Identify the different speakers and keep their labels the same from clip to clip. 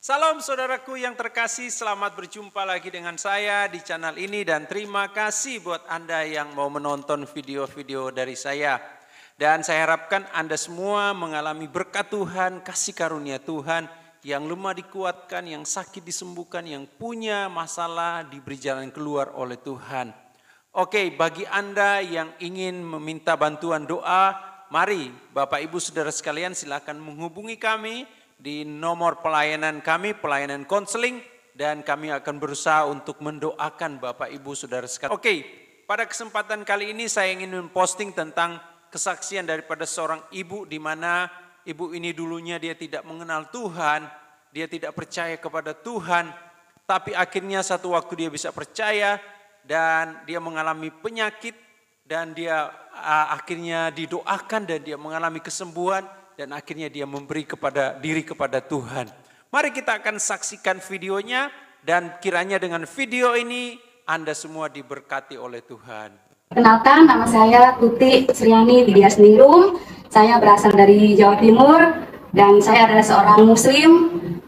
Speaker 1: Salam saudaraku yang terkasih, selamat berjumpa lagi dengan saya di channel ini dan terima kasih buat Anda yang mau menonton video-video dari saya. Dan saya harapkan Anda semua mengalami berkat Tuhan, kasih karunia Tuhan, yang lemah dikuatkan, yang sakit disembuhkan, yang punya masalah diberi jalan keluar oleh Tuhan. Oke, bagi Anda yang ingin meminta bantuan doa, mari Bapak Ibu Saudara sekalian silakan menghubungi kami di nomor pelayanan kami, pelayanan konseling, dan kami akan berusaha untuk mendoakan Bapak Ibu Saudara sekalian. Oke, pada kesempatan kali ini saya ingin memposting tentang kesaksian daripada seorang ibu di mana ibu ini dulunya dia tidak mengenal Tuhan, dia tidak percaya kepada Tuhan, tapi akhirnya satu waktu dia bisa percaya dan dia mengalami penyakit dan dia akhirnya didoakan dan dia mengalami kesembuhan. Dan akhirnya dia memberi diri kepada Tuhan. Mari kita akan saksikan videonya dan kiranya dengan video ini Anda semua diberkati oleh Tuhan.
Speaker 2: Kenalkan, nama saya Tuti Sriani Didias Ningrum. Saya berasal dari Jawa Timur dan saya adalah seorang muslim.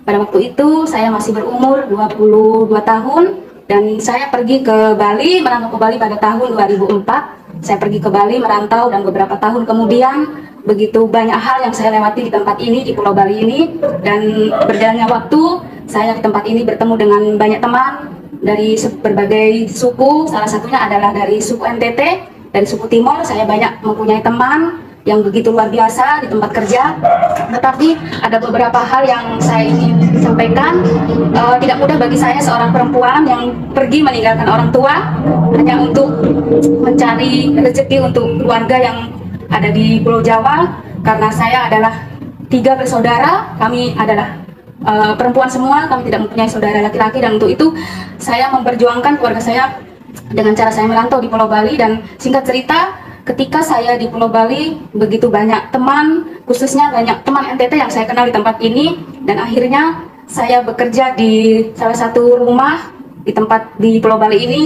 Speaker 2: Pada waktu itu saya masih berumur 22 tahun dan saya pergi ke Bali, merantau ke Bali pada tahun 2004. Saya pergi ke Bali merantau dan beberapa tahun kemudian begitu banyak hal yang saya lewati di tempat ini, di Pulau Bali ini, dan berjalannya waktu saya di tempat ini bertemu dengan banyak teman dari berbagai suku. Salah satunya adalah dari suku NTT, dari suku Timor. Saya banyak mempunyai teman yang begitu luar biasa di tempat kerja. Tetapi ada beberapa hal yang saya ingin sampaikan. Tidak mudah bagi saya seorang perempuan yang pergi meninggalkan orang tua hanya untuk mencari rezeki untuk keluarga yang ada di Pulau Jawa, karena saya adalah 3 bersaudara, kami adalah perempuan semua, kami tidak mempunyai saudara laki-laki, dan untuk itu saya memperjuangkan keluarga saya dengan cara saya merantau di Pulau Bali. Dan singkat cerita, ketika saya di Pulau Bali begitu banyak teman, khususnya banyak teman NTT yang saya kenal di tempat ini, dan akhirnya saya bekerja di salah satu rumah di tempat di Pulau Bali ini,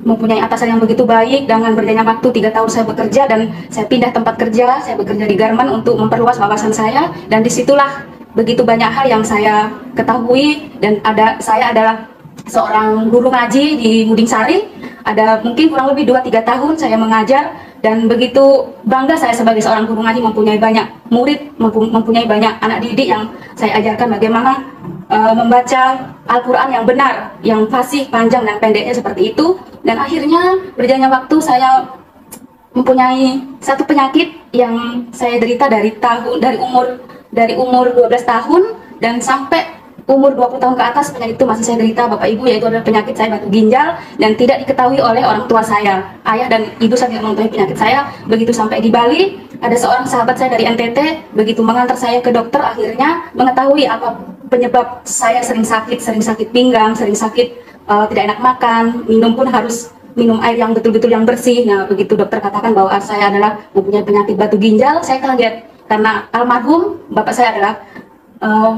Speaker 2: mempunyai atasan yang begitu baik. Dengan berjalannya waktu 3 tahun saya bekerja dan saya pindah tempat kerja, saya bekerja di Garmen untuk memperluas wawasan saya, dan disitulah begitu banyak hal yang saya ketahui. Dan saya adalah seorang guru ngaji di Muding Sari, ada mungkin kurang lebih 2-3 tahun saya mengajar, dan begitu bangga saya sebagai seorang guru ngaji mempunyai banyak murid, mempunyai banyak anak didik yang saya ajarkan bagaimana membaca Al-Quran yang benar, yang fasih, panjang dan pendeknya seperti itu. Dan akhirnya berjalannya waktu saya mempunyai satu penyakit yang saya derita dari umur 12 tahun dan sampai umur 20 tahun ke atas. Penyakit itu masih saya derita, Bapak Ibu, yaitu adalah penyakit saya batu ginjal, dan tidak diketahui oleh orang tua saya. Ayah dan ibu saya tidak mengetahui penyakit saya. Begitu sampai di Bali, ada seorang sahabat saya dari NTT begitu mengantar saya ke dokter, akhirnya mengetahui apa penyebab saya sering sakit pinggang, sering sakit, tidak enak makan, minum pun harus minum air yang betul-betul yang bersih. Nah, begitu dokter katakan bahwa saya adalah mempunyai penyakit batu ginjal, saya kaget karena almarhum bapak saya adalah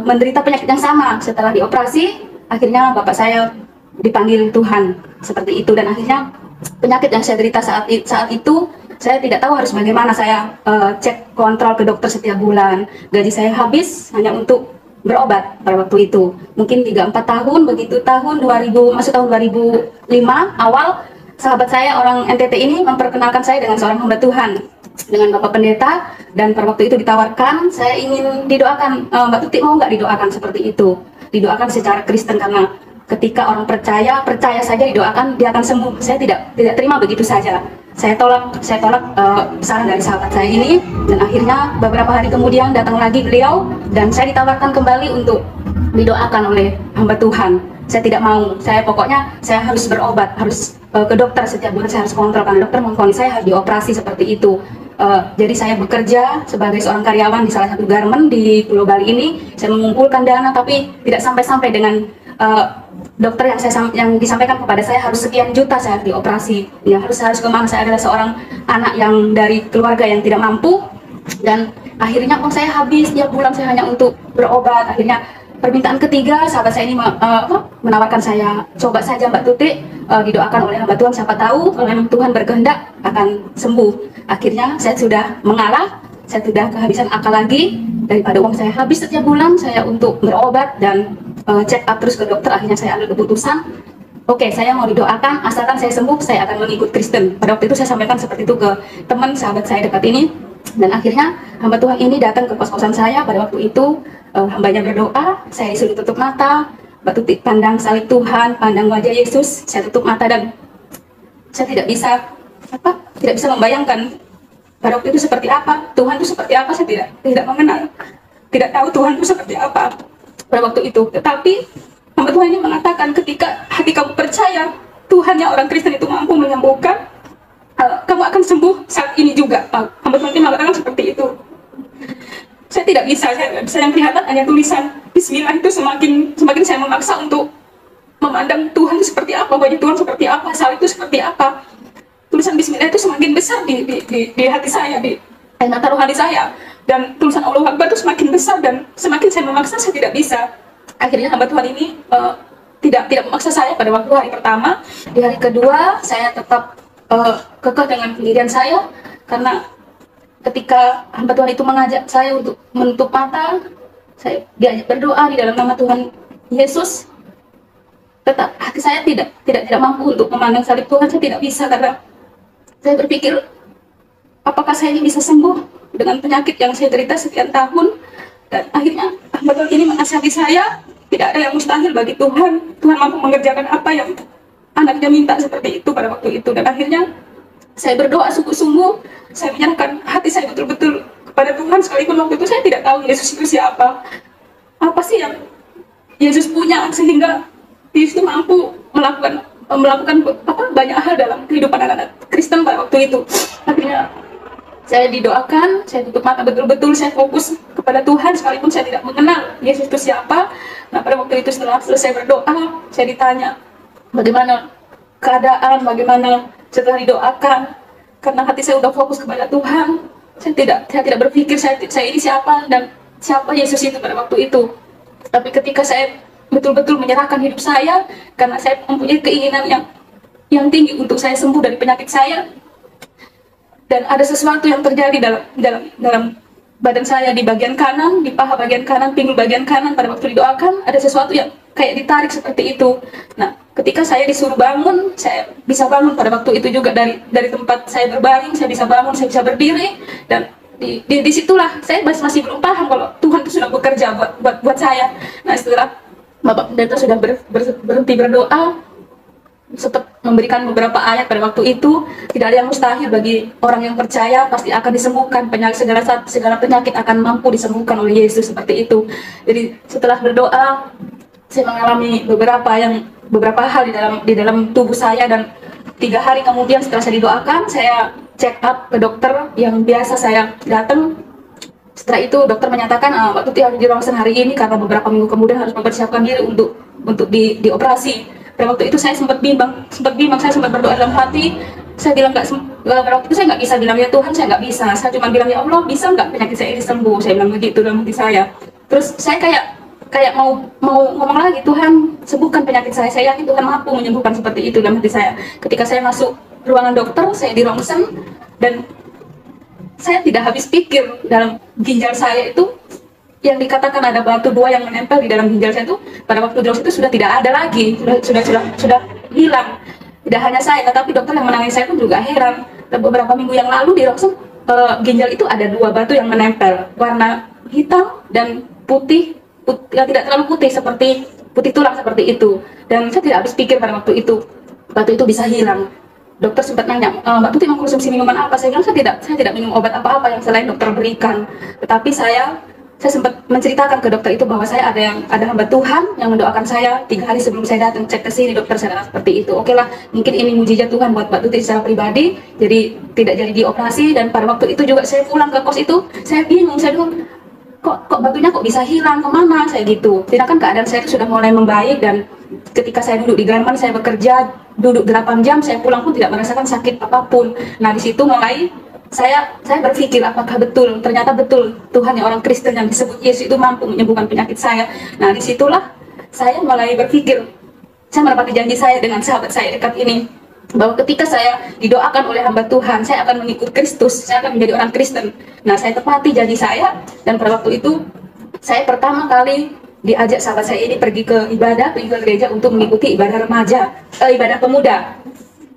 Speaker 2: menderita penyakit yang sama. Setelah dioperasi, akhirnya bapak saya dipanggil Tuhan seperti itu, dan akhirnya penyakit yang saya derita saat itu saya tidak tahu harus bagaimana. Saya cek kontrol ke dokter setiap bulan, gaji saya habis hanya untuk berobat pada waktu itu. Mungkin 3-4 tahun, begitu tahun 2005 awal, sahabat saya orang NTT ini memperkenalkan saya dengan seorang hamba Tuhan, dengan Bapak Pendeta, dan pada waktu itu ditawarkan saya ingin didoakan. Mbak Tuti mau nggak didoakan seperti itu, didoakan secara Kristen, karena ketika orang percaya saja didoakan dia akan sembuh. Saya tidak terima begitu saja. Saya tolak saran dari sahabat saya ini, dan akhirnya beberapa hari kemudian datang lagi beliau dan saya ditawarkan kembali untuk didoakan oleh hamba Tuhan. Saya tidak mau, pokoknya saya harus berobat, harus ke dokter setiap bulan, saya harus kontrol karena dokter memvonis saya harus dioperasi seperti itu. Jadi saya bekerja sebagai seorang karyawan di salah satu garmen di Pulau Bali ini. Saya mengumpulkan dana tapi tidak sampai dengan dokter yang disampaikan kepada saya harus sekian juta saya harus dioperasi. Ya, harus kemana? Saya adalah seorang anak yang dari keluarga yang tidak mampu, dan akhirnya uang saya habis tiap bulan saya hanya untuk berobat. Akhirnya permintaan ketiga sahabat saya ini menawarkan saya, coba saja Mbak Tuti didoakan oleh hamba Tuhan, siapa tahu kalau memang Tuhan berkehendak akan sembuh. Akhirnya saya sudah mengalah, saya sudah kehabisan akal lagi. Daripada uang saya habis setiap bulan saya untuk berobat dan check up terus ke dokter. Akhirnya saya ambil keputusan, oke, saya mau didoakan, asalkan saya sembuh, saya akan mengikut Kristen. Pada waktu itu saya sampaikan seperti itu ke teman sahabat saya dekat ini. Dan akhirnya hamba Tuhan ini datang ke kos-kosan saya. Pada waktu itu hambanya berdoa, saya disuruh tutup mata, Mbak Tuti pandang salib Tuhan, pandang wajah Yesus, saya tutup mata dan saya tidak bisa membayangkan pada waktu itu seperti apa, Tuhan itu seperti apa. Saya tidak mengenal, tidak tahu Tuhan itu seperti apa pada waktu itu. Tetapi hamba Tuhan ini mengatakan, ketika hati kamu percaya Tuhan yang orang Kristen itu mampu menyembuhkan, kamu akan sembuh saat ini juga. Hamba Tuhan ini mengatakan seperti itu. Saya tidak bisa yang kelihatan hanya tulisan Bismillah itu. Semakin saya memaksa untuk memandang Tuhan itu seperti apa, wajah Tuhan seperti apa, salib itu seperti apa, tulisan Bismillah itu semakin besar di hati saya, di mata rohani saya, dan tulisan Allahu Akbar itu semakin besar, dan semakin saya memaksa saya tidak bisa. Akhirnya hamba Tuhan ini tidak memaksa saya pada waktu hari pertama. Di hari kedua saya tetap kekeh dengan pendirian saya, karena ketika hamba Tuhan itu mengajak saya untuk menutup mata, saya diajak berdoa di dalam nama Tuhan Yesus. Tetap hati saya tidak mampu untuk memandang salib Tuhan. Saya tidak bisa, karena saya berpikir, apakah saya ini bisa sembuh dengan penyakit yang saya derita sekian tahun. Dan akhirnya hamba Tuhan ini menasihati saya, tidak ada yang mustahil bagi Tuhan. Tuhan mampu mengerjakan apa yang anaknya minta, seperti itu pada waktu itu. Dan akhirnya saya berdoa sungguh-sungguh, saya menyerahkan hati saya betul-betul kepada Tuhan, sekalipun waktu itu saya tidak tahu Yesus itu siapa. Apa sih yang Yesus punya sehingga Yesus itu mampu melakukan banyak hal dalam kehidupan anak-anak Kristen pada waktu itu. Akhirnya saya didoakan, saya tutup mata betul-betul, saya fokus kepada Tuhan sekalipun saya tidak mengenal Yesus itu siapa. Nah, pada waktu itu setelah selesai berdoa, saya ditanya bagaimana keadaan, bagaimana setelah didoakan. Karena hati saya sudah fokus kepada Tuhan, saya tidak berpikir saya ini siapa dan siapa Yesus itu pada waktu itu. Tapi ketika saya betul-betul menyerahkan hidup saya, karena saya mempunyai keinginan yang tinggi untuk saya sembuh dari penyakit saya, dan ada sesuatu yang terjadi dalam badan saya, di bagian kanan, di paha bagian kanan, pinggul bagian kanan. Pada waktu didoakan ada sesuatu yang kayak ditarik seperti itu. Nah, ketika saya disuruh bangun, saya bisa bangun pada waktu itu juga dari tempat saya berbaring. Saya bisa bangun, saya bisa berdiri, dan disitulah saya masih belum paham kalau Tuhan itu sudah bekerja buat saya. Nah, setelah Bapak Pendeta sudah berhenti berdoa, sempat memberikan beberapa ayat pada waktu itu, tidak ada yang mustahil bagi orang yang percaya, pasti akan disembuhkan, segala penyakit akan mampu disembuhkan oleh Yesus, seperti itu. Jadi setelah berdoa, saya mengalami beberapa hal di dalam tubuh saya, dan 3 hari kemudian setelah saya didoakan, saya check up ke dokter yang biasa saya datang. Setelah itu dokter menyatakan, Mbak Tuti harus di ronsen hari ini karena beberapa minggu kemudian harus mempersiapkan diri untuk dioperasi. Pada waktu itu saya sempat bimbang, saya sempat berdoa dalam hati. Saya bilang pada waktu itu saya nggak bisa bilang, ya Tuhan, saya nggak bisa. Saya cuma bilang, ya Allah, bisa nggak penyakit saya ini sembuh? Saya bilang begitu dalam hati saya. Terus saya kayak mau ngomong lagi, Tuhan, sembuhkan penyakit saya. Saya yakin Tuhan mampu menyembuhkan, seperti itu dalam hati saya. Ketika saya masuk ruangan dokter, saya di ronsen, dan saya tidak habis pikir, dalam ginjal saya itu yang dikatakan ada batu 2 yang menempel di dalam ginjal saya itu, pada waktu di ronsen itu sudah tidak ada lagi, sudah hilang. Tidak hanya saya, tetapi dokter yang menangani saya pun juga heran. Dan beberapa minggu yang lalu di ronsen, ginjal itu ada 2 batu yang menempel, warna hitam dan putih yang tidak terlalu putih, seperti putih tulang seperti itu. Dan saya tidak habis pikir pada waktu itu batu itu bisa hilang. Dokter sempat nanya, Mbak Tuti mengkonsumsi minuman apa? Saya bilang saya tidak minum obat apa-apa yang selain dokter berikan. Tetapi saya sempat menceritakan ke dokter itu bahwa saya ada hamba Tuhan yang mendoakan saya 3 hari sebelum saya datang cek ke sini. Dokter saya seperti itu. Oke lah, mungkin ini mujizat Tuhan buat Mbak Tuti secara pribadi, jadi tidak jadi dioperasi. Dan pada waktu itu juga saya pulang ke kos itu, saya bingung, saya bilang, kok batunya kok bisa hilang, kemana, saya gitu. Sedangkan keadaan saya itu sudah mulai membaik, dan ketika saya duduk di Garman, saya bekerja, duduk 8 jam, saya pulang pun tidak merasakan sakit apapun. Nah, di situ mulai saya berpikir, apakah betul, ternyata betul Tuhan yang orang Kristen yang disebut Yesus itu mampu menyembuhkan penyakit saya. Nah, disitulah saya mulai berpikir, saya menepati janji saya dengan sahabat saya dekat ini, bahwa ketika saya didoakan oleh hamba Tuhan, saya akan mengikut Kristus, saya akan menjadi orang Kristen. Nah, saya tepati janji saya, dan pada waktu itu saya pertama kali diajak sahabat saya ini pergi ke gereja untuk mengikuti ibadah remaja, ibadah pemuda.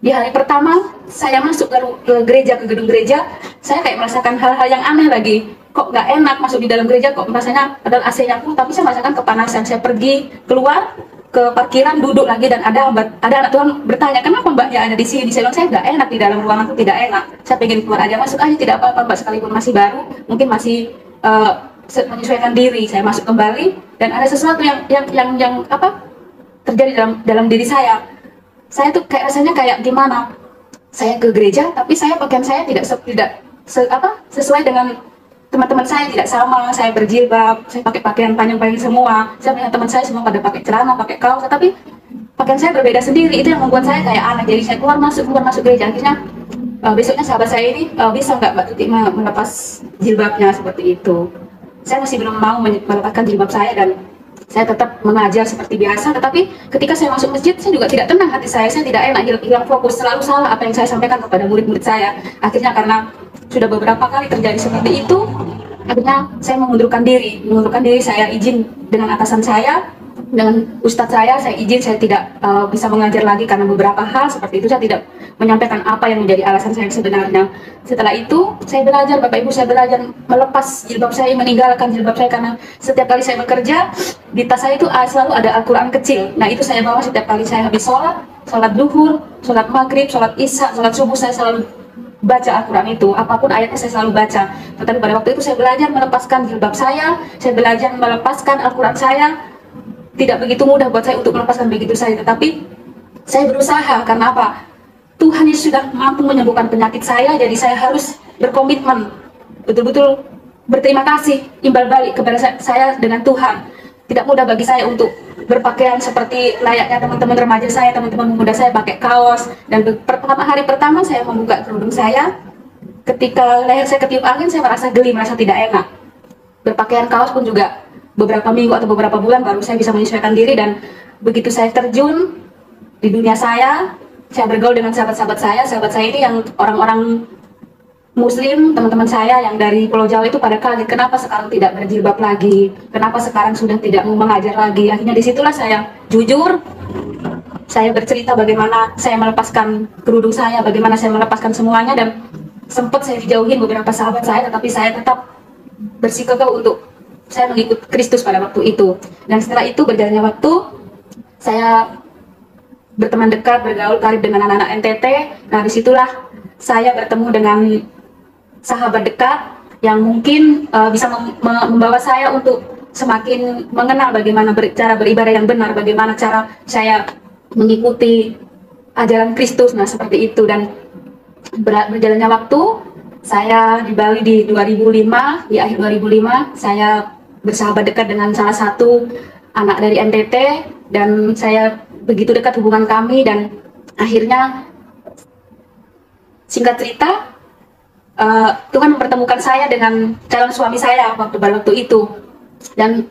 Speaker 2: Di hari pertama saya masuk ke gereja, ke gedung gereja, saya kayak merasakan hal-hal yang aneh lagi. Kok nggak enak masuk di dalam gereja, kok rasanya padahal AC-nya full, tapi saya merasakan kepanasan. Saya pergi keluar ke parkiran, duduk lagi, dan ada anak Tuhan bertanya, kenapa mbaknya ada di sini? Saya bilang, saya nggak enak di dalam ruangan itu, tidak enak. Saya pengen keluar aja, masuk aja, tidak apa-apa mbak, sekalipun masih baru, mungkin masih menyesuaikan diri. Saya masuk kembali, dan ada sesuatu yang terjadi dalam diri saya. Saya tuh kayak rasanya kayak gimana? Saya ke gereja, tapi pakaian saya tidak sesuai dengan teman-teman saya, tidak sama. Saya berjilbab, saya pakai pakaian panjang-panjang semua. Saya punya teman saya semua pada pakai celana, pakai kaos, tapi pakaian saya berbeda sendiri. Itu yang membuat saya kayak aneh. Jadi saya keluar masuk gereja. Akhirnya besoknya sahabat saya ini, bisa nggak Mbak Tuti melepas jilbabnya seperti itu? Saya masih belum mau melepaskan jilbab saya, dan saya tetap mengajar seperti biasa. Tetapi ketika saya masuk masjid, saya juga tidak tenang hati saya tidak enak, hilang fokus, selalu salah apa yang saya sampaikan kepada murid-murid saya. Akhirnya karena sudah beberapa kali terjadi seperti itu, akhirnya saya mengundurkan diri. Saya izin dengan atasan saya, dengan ustadz saya izin, saya tidak bisa mengajar lagi karena beberapa hal seperti itu. Saya tidak menyampaikan apa yang menjadi alasan saya sebenarnya. Setelah itu saya belajar, Bapak Ibu, saya belajar melepas jilbab saya, meninggalkan jilbab saya, karena setiap kali saya bekerja di tas saya itu selalu ada Al-Quran kecil. Nah itu saya bawa setiap kali saya habis sholat duhur, sholat maghrib, sholat isya, sholat subuh, saya selalu baca Al-Quran itu, apapun ayatnya saya selalu baca. Tetapi pada waktu itu saya belajar melepaskan jilbab saya belajar melepaskan Al-Quran saya. Tidak begitu mudah buat saya untuk melepaskan begitu saja, tetapi saya berusaha. Karena apa? Tuhan Yesus sudah mampu menyembuhkan penyakit saya, jadi saya harus berkomitmen, betul-betul berterima kasih, imbal balik kepada saya dengan Tuhan. Tidak mudah bagi saya untuk berpakaian seperti layaknya teman-teman remaja saya, teman-teman muda saya, pakai kaos. Dan hari pertama saya membuka kerudung saya, ketika leher saya ketiup angin, saya merasa geli, merasa tidak enak. Berpakaian kaos pun juga beberapa minggu atau beberapa bulan baru saya bisa menyesuaikan diri. Dan begitu saya terjun di dunia saya bergaul dengan sahabat-sahabat saya ini yang orang-orang Muslim, teman-teman saya yang dari Pulau Jawa itu pada kaget, kenapa sekarang tidak berjilbab lagi, kenapa sekarang sudah tidak mau mengajar lagi. Akhirnya disitulah saya jujur, saya bercerita bagaimana saya melepaskan kerudung saya, bagaimana saya melepaskan semuanya. Dan sempat saya dijauhin beberapa sahabat saya, tetapi saya tetap bersikukuh untuk saya mengikut Kristus pada waktu itu. Dan setelah itu berjalannya waktu, saya berteman dekat, bergaul karib dengan anak-anak NTT. Nah disitulah saya bertemu dengan sahabat dekat yang mungkin bisa membawa saya untuk semakin mengenal bagaimana cara beribadah yang benar, bagaimana cara saya mengikuti ajaran Kristus. Nah seperti itu. Dan berjalannya waktu, saya di Bali di 2005, di akhir 2005, saya bersahabat dekat dengan salah satu anak dari NTT, dan saya begitu dekat hubungan kami. Dan akhirnya singkat cerita, Tuhan mempertemukan saya dengan calon suami saya pada waktu itu. Dan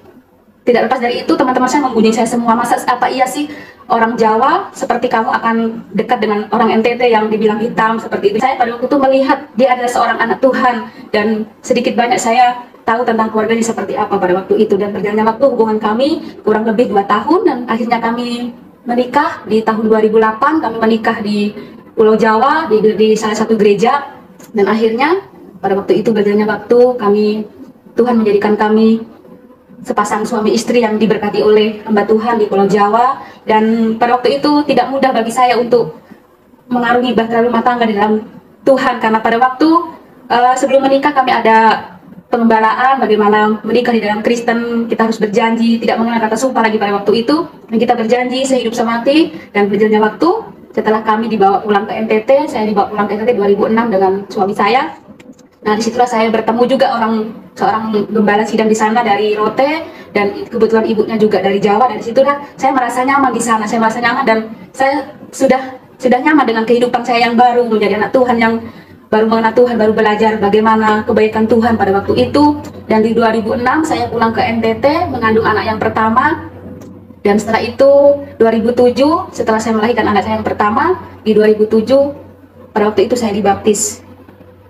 Speaker 2: tidak lepas dari itu, teman-teman saya membunyi saya semua, masa apa iya sih orang Jawa seperti kamu akan dekat dengan orang NTT yang dibilang hitam seperti itu. Saya pada waktu itu melihat dia adalah seorang anak Tuhan, dan sedikit banyak saya tahu tentang keluarganya seperti apa pada waktu itu. Dan berjalannya waktu, hubungan kami kurang lebih 2 tahun, dan akhirnya kami menikah di tahun 2008. Kami menikah di Pulau Jawa, di salah satu gereja. Dan akhirnya pada waktu itu berjalannya waktu, Tuhan menjadikan kami sepasang suami istri yang diberkati oleh hamba Tuhan di Pulau Jawa. Dan pada waktu itu tidak mudah bagi saya untuk mengarungi bahtera rumah tangga di dalam Tuhan, karena pada waktu sebelum menikah kami ada pengembalaan bagaimana menikah di dalam Kristen. Kita harus berjanji, tidak mengenal kata sumpah lagi pada waktu itu, dan kita berjanji sehidup semati. Dan berjalannya waktu, setelah kami dibawa pulang ke NTT, saya dibawa pulang ke NTT 2006 dengan suami saya. Nah disitulah saya bertemu juga seorang gembala sidang di sana dari Rote, dan kebetulan ibunya juga dari Jawa. Dan disitulah saya merasa nyaman di sana, saya merasa nyaman, dan saya sudah nyaman dengan kehidupan saya yang baru, menjadi anak Tuhan yang baru mengenal Tuhan, baru belajar bagaimana kebaikan Tuhan pada waktu itu. Dan di 2006 saya pulang ke NTT mengandung anak yang pertama. Dan setelah itu 2007, setelah saya melahirkan anak saya yang pertama, di 2007 pada waktu itu saya dibaptis.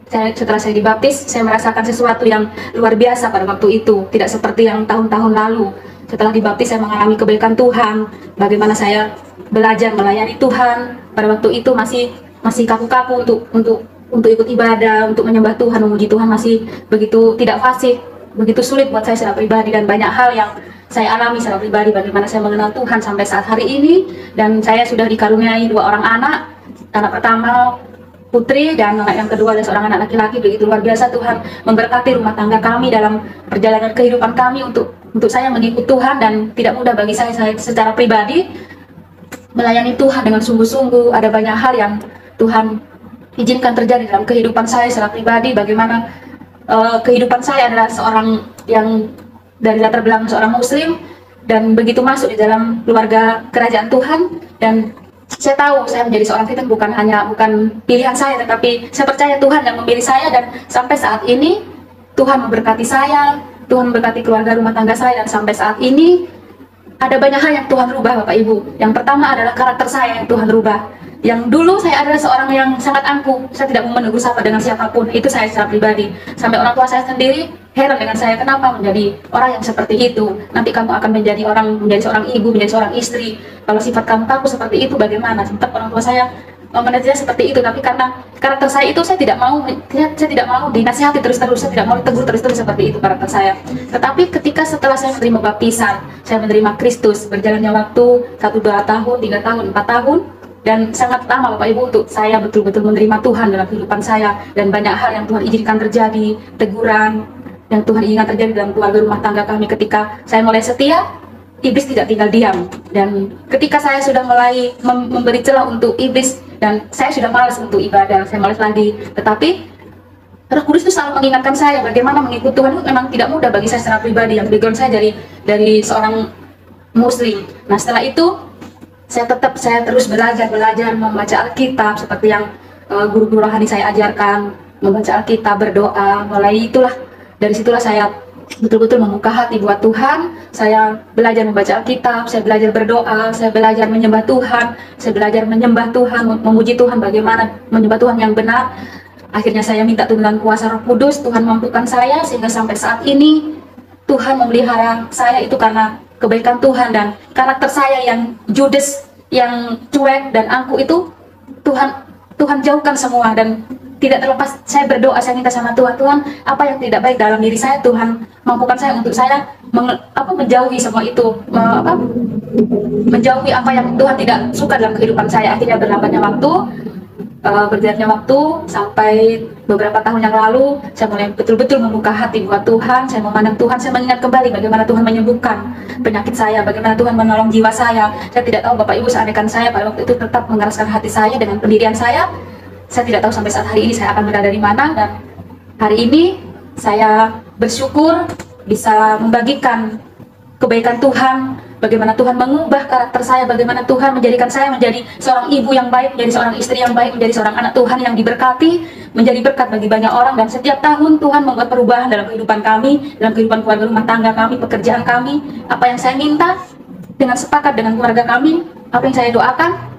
Speaker 2: Setelah saya dibaptis, saya merasakan sesuatu yang luar biasa pada waktu itu, tidak seperti yang tahun-tahun lalu. Setelah dibaptis saya mengalami kebaikan Tuhan, bagaimana saya belajar melayani Tuhan. Pada waktu itu masih kaku-kaku untuk ikut ibadah, untuk menyembah Tuhan, memuji Tuhan, masih begitu tidak fasih, begitu sulit buat saya secara pribadi, dan banyak hal yang saya alami secara pribadi bagaimana saya mengenal Tuhan sampai saat hari ini. Dan saya sudah dikaruniai 2 orang anak pertama putri dan anak yang kedua adalah seorang anak laki-laki. Begitu luar biasa Tuhan memberkati rumah tangga kami dalam perjalanan kehidupan kami untuk saya mengikut Tuhan, dan tidak mudah bagi saya secara pribadi melayani Tuhan dengan sungguh-sungguh. Ada banyak hal yang Tuhan izinkan terjadi dalam kehidupan saya secara pribadi, bagaimana kehidupan saya adalah seorang yang dari latar belakang seorang muslim, dan begitu masuk di dalam keluarga kerajaan Tuhan, dan saya tahu saya menjadi seorang Kristen bukan pilihan saya, tetapi saya percaya Tuhan yang memilih saya, dan sampai saat ini Tuhan memberkati saya, Tuhan memberkati keluarga rumah tangga saya, dan sampai saat ini ada banyak hal yang Tuhan rubah Bapak Ibu. Yang pertama adalah karakter saya yang Tuhan rubah. Yang dulu saya adalah seorang yang sangat angkuh, saya tidak mau menegur sapa dengan siapapun, itu saya secara pribadi. Sampai orang tua saya sendiri heran dengan saya, kenapa menjadi orang yang seperti itu? Nanti kamu akan menjadi seorang ibu, menjadi seorang istri. Kalau sifat kamu kaku seperti itu bagaimana? Sempat orang tua saya menilai seperti itu, tapi karena karakter saya itu saya tidak mau dinasihati terus-terus, saya tidak mau ditegur terus-terus, seperti itu karakter saya. Tetapi setelah saya menerima baptisan, saya menerima Kristus, berjalannya waktu 1, 2 tahun, 3 tahun, 4 tahun, dan sangat lama Bapak Ibu untuk saya betul-betul menerima Tuhan dalam kehidupan saya. Dan banyak hal yang Tuhan izinkan terjadi, teguran yang Tuhan izinkan terjadi dalam keluarga rumah tangga kami. Ketika saya mulai setia, iblis tidak tinggal diam. Dan ketika saya sudah mulai memberi celah untuk iblis, dan saya sudah malas untuk ibadah, saya malas lagi, tetapi Roh Kudus itu selalu mengingatkan saya bagaimana mengikut Tuhan itu memang tidak mudah bagi saya secara pribadi, yang background saya dari seorang muslim. Nah, setelah itu saya terus belajar membaca Alkitab seperti yang guru-guru rohani saya ajarkan, membaca Alkitab, berdoa. Dari situlah saya betul-betul membuka hati buat Tuhan. Saya belajar membaca Alkitab, saya belajar berdoa, saya belajar menyembah Tuhan, saya belajar menyembah Tuhan, memuji Tuhan, bagaimana menyembah Tuhan yang benar. Akhirnya saya minta tuntunan kuasa Roh Kudus, Tuhan mampukan saya, sehingga sampai saat ini Tuhan memelihara saya itu karena kebaikan Tuhan. Dan karakter saya yang judes, yang cuek dan angkuh itu Tuhan jauhkan semua. Dan tidak terlepas saya berdoa, saya minta sama Tuhan, apa yang tidak baik dalam diri saya, Tuhan mampukan saya untuk saya menjauhi semua itu, menjauhi apa yang Tuhan tidak suka dalam kehidupan saya. Akhirnya berjalannya waktu sampai beberapa tahun yang lalu, saya mulai betul-betul membuka hati buat Tuhan. Saya memandang Tuhan, saya mengingat kembali bagaimana Tuhan menyembuhkan penyakit saya, bagaimana Tuhan menolong jiwa saya. Saya tidak tahu Bapak Ibu, seandainya saya pada waktu itu tetap mengeraskan hati saya dengan pendirian saya tidak tahu sampai saat hari ini saya akan berada di mana. Dan hari ini saya bersyukur bisa membagikan kebaikan Tuhan, bagaimana Tuhan mengubah karakter saya, bagaimana Tuhan menjadikan saya menjadi seorang ibu yang baik, menjadi seorang istri yang baik, menjadi seorang anak Tuhan yang diberkati, menjadi berkat bagi banyak orang. Dan setiap tahun Tuhan membuat perubahan dalam kehidupan kami, dalam kehidupan keluarga rumah tangga kami, pekerjaan kami. Apa yang saya minta dengan sepakat dengan keluarga kami, apa yang saya doakan,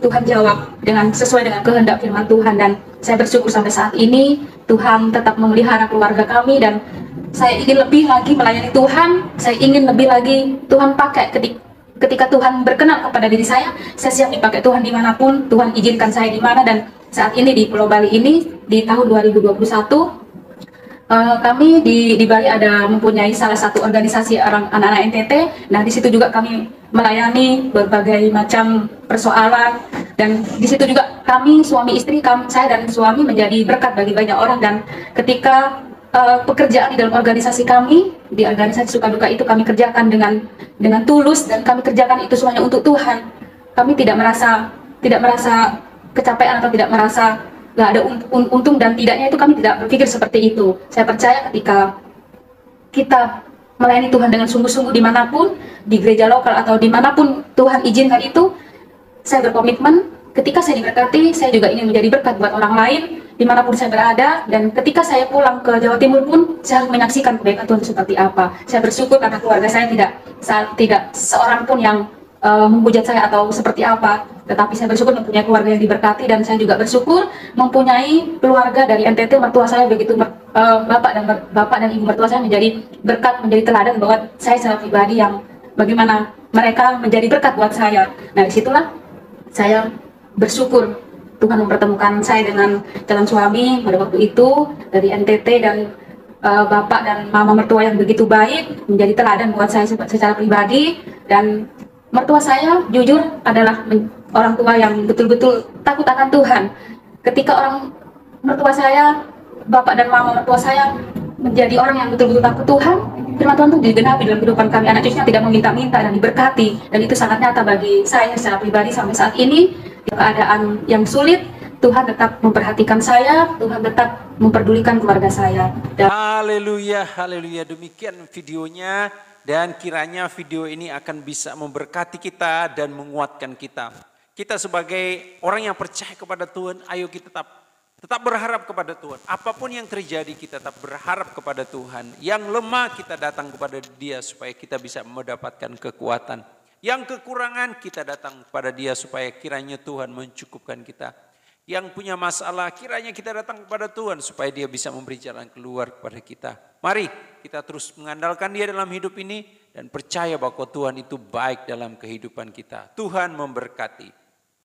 Speaker 2: Tuhan jawab sesuai dengan kehendak firman Tuhan. Dan saya bersyukur sampai saat ini Tuhan tetap memelihara keluarga kami, dan saya ingin lebih lagi melayani Tuhan. Saya ingin lebih lagi Tuhan pakai ketika Tuhan berkenan kepada diri saya siap dipakai Tuhan dimanapun Tuhan izinkan saya di mana. Dan saat ini di Pulau Bali ini di tahun 2021 kami di Bali mempunyai salah satu organisasi anak-anak NTT. Nah, di situ juga kami melayani berbagai macam persoalan, dan di situ juga kami suami istri, saya dan suami menjadi berkat bagi banyak orang. Dan ketika pekerjaan di dalam organisasi kami, di organisasi suka duka itu kami kerjakan dengan tulus, dan kami kerjakan itu semuanya untuk Tuhan. Kami tidak merasa kecapean atau tidak merasa nggak ada untung dan tidaknya, itu kami tidak berpikir seperti itu. Saya percaya ketika kita melayani Tuhan dengan sungguh-sungguh dimanapun, di gereja lokal atau dimanapun Tuhan izinkan itu, saya berkomitmen ketika saya diberkati, saya juga ingin menjadi berkat buat orang lain dimanapun saya berada. Dan ketika saya pulang ke Jawa Timur pun, saya harus menyaksikan kebaikan Tuhan seperti apa. Saya bersyukur karena keluarga saya tidak seorang pun yang menghujat saya atau seperti apa, tetapi saya bersyukur mempunyai keluarga yang diberkati. Dan saya juga bersyukur mempunyai keluarga dari NTT. Mertua saya begitu bapak dan ibu mertua saya menjadi berkat, menjadi teladan buat saya secara pribadi yang bagaimana mereka menjadi berkat buat saya. Nah, disitulah saya bersyukur Tuhan mempertemukan saya dengan calon suami pada waktu itu dari NTT, dan bapak dan mama mertua yang begitu baik menjadi teladan buat saya secara pribadi. Dan mertua saya jujur adalah orang tua yang betul-betul takut akan Tuhan. Ketika orang mertua saya, bapak dan mama mertua saya menjadi orang yang betul-betul takut Tuhan, firman Tuhan itu digenapi dalam kehidupan kami. Anak cucunya tidak meminta-minta dan diberkati, dan itu sangat nyata bagi saya secara pribadi sampai saat ini. Di keadaan yang sulit, Tuhan tetap memperhatikan saya, Tuhan tetap memperdulikan keluarga saya.
Speaker 1: Haleluya, haleluya. Demikian videonya, dan kiranya video ini akan bisa memberkati kita dan menguatkan kita. Kita sebagai orang yang percaya kepada Tuhan, ayo kita tetap berharap kepada Tuhan. Apapun yang terjadi, kita tetap berharap kepada Tuhan. Yang lemah, kita datang kepada Dia supaya kita bisa mendapatkan kekuatan. Yang kekurangan, kita datang kepada Dia supaya kiranya Tuhan mencukupkan kita. Yang punya masalah, kiranya kita datang kepada Tuhan supaya Dia bisa memberi jalan keluar kepada kita. Mari kita terus mengandalkan Dia dalam hidup ini dan percaya bahwa Tuhan itu baik dalam kehidupan kita. Tuhan memberkati.